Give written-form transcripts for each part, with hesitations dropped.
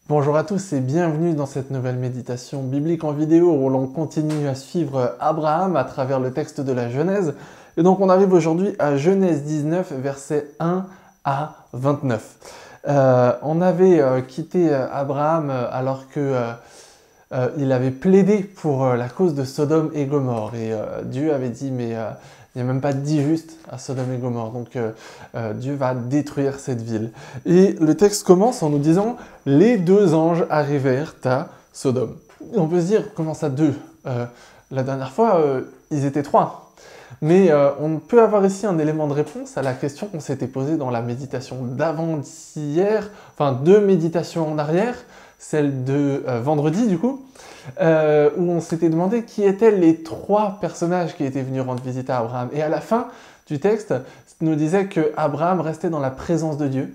Bonjour à tous et bienvenue dans cette nouvelle méditation biblique en vidéo où l'on continue à suivre Abraham à travers le texte de la Genèse. Et donc on arrive aujourd'hui à Genèse 19, versets 1 à 29. On avait quitté Abraham alors que il avait plaidé pour la cause de Sodome et Gomorrhe. Et Dieu avait dit, mais il n'y a même pas de 10 justes à Sodome et Gomorrhe. Donc Dieu va détruire cette ville. Et le texte commence en nous disant, les deux anges arrivèrent à Sodome. Et on peut se dire, comment ça deux La dernière fois, ils étaient trois. Mais on peut avoir ici un élément de réponse à la question qu'on s'était posée dans la méditation d'avant-hier, enfin deux méditations en arrière, celle de vendredi du coup, où on s'était demandé qui étaient les trois personnages qui étaient venus rendre visite à Abraham. Et à la fin du texte, nous disait que Abraham restait dans la présence de Dieu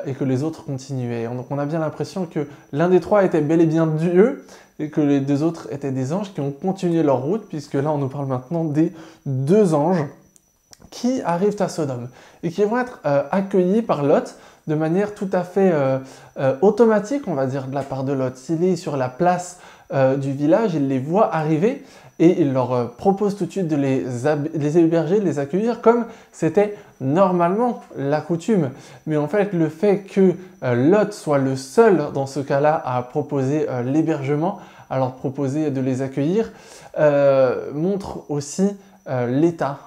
et que les autres continuaient. Donc on a bien l'impression que l'un des trois était bel et bien Dieu et que les deux autres étaient des anges qui ont continué leur route, puisque là on nous parle maintenant des deux anges qui arrivent à Sodome et qui vont être accueillis par Lot de manière tout à fait automatique, on va dire, de la part de Lot. S'il est sur la place du village, il les voit arriver et il leur propose tout de suite de les héberger, de les accueillir comme c'était normalement la coutume. Mais en fait, le fait que Lot soit le seul dans ce cas-là à proposer l'hébergement, à leur proposer de les accueillir, montre aussi l'état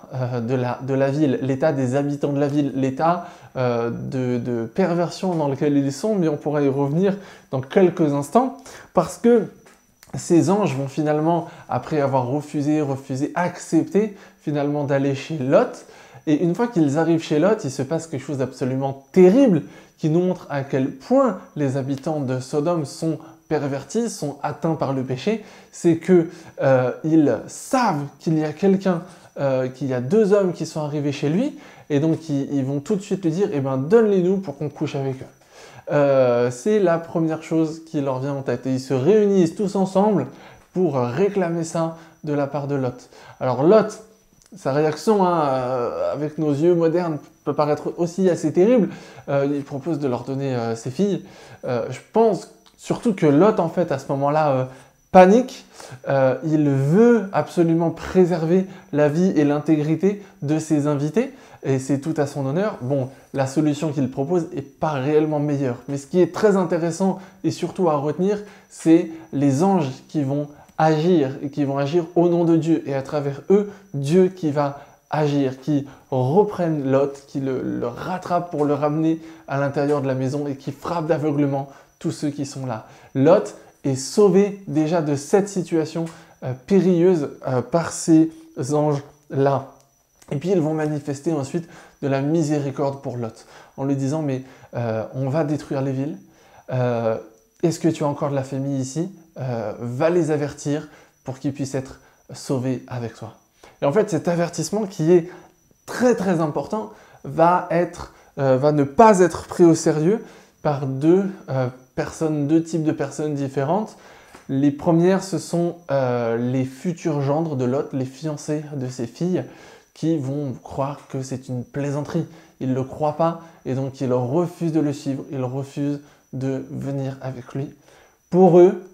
de la ville, l'état des habitants de la ville, l'état de perversion dans lequel ils sont, mais on pourra y revenir dans quelques instants, parce que ces anges vont finalement, après avoir refusé, accepter finalement d'aller chez Lot. Et une fois qu'ils arrivent chez Lot, il se passe quelque chose d'absolument terrible qui nous montre à quel point les habitants de Sodome sont pervertis, sont atteints par le péché. C'est que ils savent qu'il y a quelqu'un, qu'il y a deux hommes qui sont arrivés chez lui, et donc ils vont tout de suite lui dire, eh ben donne-les-nous pour qu'on couche avec eux. C'est la première chose qui leur vient en tête. Et ils se réunissent tous ensemble pour réclamer ça de la part de Lot. Alors Lot, sa réaction avec nos yeux modernes peut paraître aussi assez terrible. Il propose de leur donner ses filles. Je pense surtout que Lot, en fait, à ce moment-là, panique. Il veut absolument préserver la vie et l'intégrité de ses invités. Et c'est tout à son honneur. Bon, la solution qu'il propose n'est pas réellement meilleure. Mais ce qui est très intéressant et surtout à retenir, c'est les anges qui vont agir et qui vont agir au nom de Dieu. Et à travers eux, Dieu qui va agir, qui reprenne Lot, qui le rattrape pour le ramener à l'intérieur de la maison et qui frappe d'aveuglement tous ceux qui sont là. Lot est sauvé déjà de cette situation périlleuse par ces anges-là. Et puis ils vont manifester ensuite de la miséricorde pour Lot, en lui disant, mais on va détruire les villes, est-ce que tu as encore de la famille ici? Va les avertir pour qu'ils puissent être sauvés avec toi. Et en fait, cet avertissement qui est très très important va ne pas être pris au sérieux par deux types de personnes différentes. Les premières, ce sont les futurs gendres de Lot, les fiancés de ses filles, qui vont croire que c'est une plaisanterie. Ils ne le croient pas et donc ils refusent de le suivre, ils refusent de venir avec lui. Pour eux,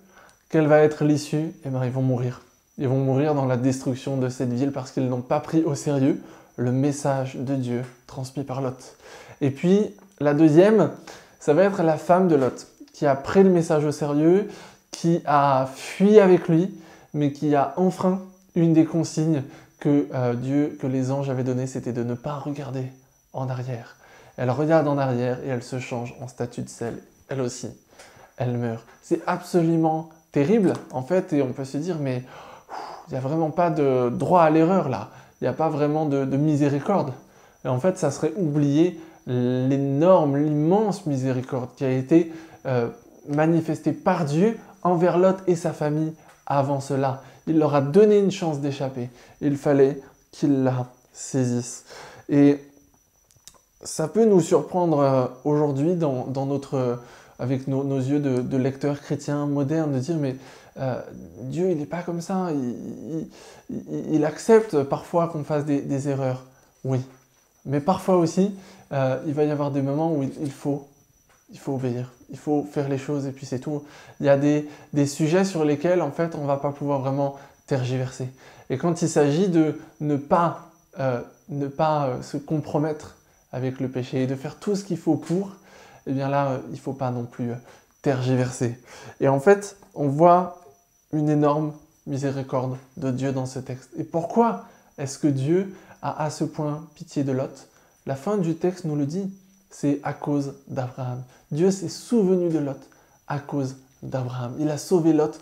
quelle va être l'issue? Eh bien, ils vont mourir. Ils vont mourir dans la destruction de cette ville parce qu'ils n'ont pas pris au sérieux le message de Dieu transmis par Lot. Et puis, la deuxième, ça va être la femme de Lot, qui a pris le message au sérieux, qui a fui avec lui, mais qui a enfreint une des consignes que les anges avaient données, c'était de ne pas regarder en arrière. Elle regarde en arrière et elle se change en statue de sel. Elle aussi, elle meurt. C'est absolument terrible, en fait, et on peut se dire, mais il n'y a vraiment pas de droit à l'erreur, là. Il n'y a pas vraiment de miséricorde. Et en fait, ça serait oublier l'énorme, l'immense miséricorde qui a été manifestée par Dieu envers Lot et sa famille avant cela. Il leur a donné une chance d'échapper. Il fallait qu'ils la saisissent. Et ça peut nous surprendre aujourd'hui avec nos yeux de lecteurs chrétiens modernes, de dire mais Dieu il n'est pas comme ça, il accepte parfois qu'on fasse des erreurs. Oui, mais parfois aussi il va y avoir des moments où il faut il faut obéir, il faut faire les choses et puis c'est tout. Il y a des sujets sur lesquels en fait on ne va pas pouvoir vraiment tergiverser. Et quand il s'agit de ne pas se compromettre avec le péché et de faire tout ce qu'il faut pour, eh bien là, il ne faut pas non plus tergiverser. Et en fait, on voit une énorme miséricorde de Dieu dans ce texte. Et pourquoi est-ce que Dieu a à ce point pitié de Lot? La fin du texte nous le dit, c'est à cause d'Abraham. Dieu s'est souvenu de Lot à cause d'Abraham. Il a sauvé Lot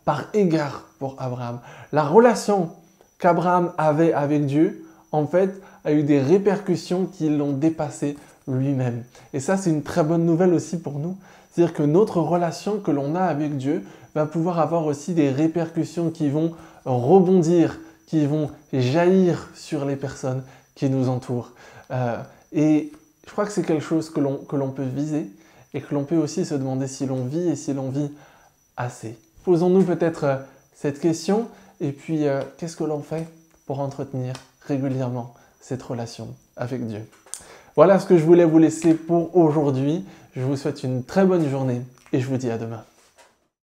par égard pour Abraham. La relation qu'Abraham avait avec Dieu, en fait, a eu des répercussions qui l'ont dépassé lui-même. Et ça, c'est une très bonne nouvelle aussi pour nous. C'est-à-dire que notre relation que l'on a avec Dieu va pouvoir avoir aussi des répercussions qui vont rebondir, qui vont jaillir sur les personnes qui nous entourent. Et je crois que c'est quelque chose que l'on peut viser et que l'on peut aussi se demander si l'on vit et si l'on vit assez. Posons-nous peut-être cette question et puis qu'est-ce que l'on fait pour entretenir régulièrement cette relation avec Dieu? Voilà ce que je voulais vous laisser pour aujourd'hui. Je vous souhaite une très bonne journée et je vous dis à demain.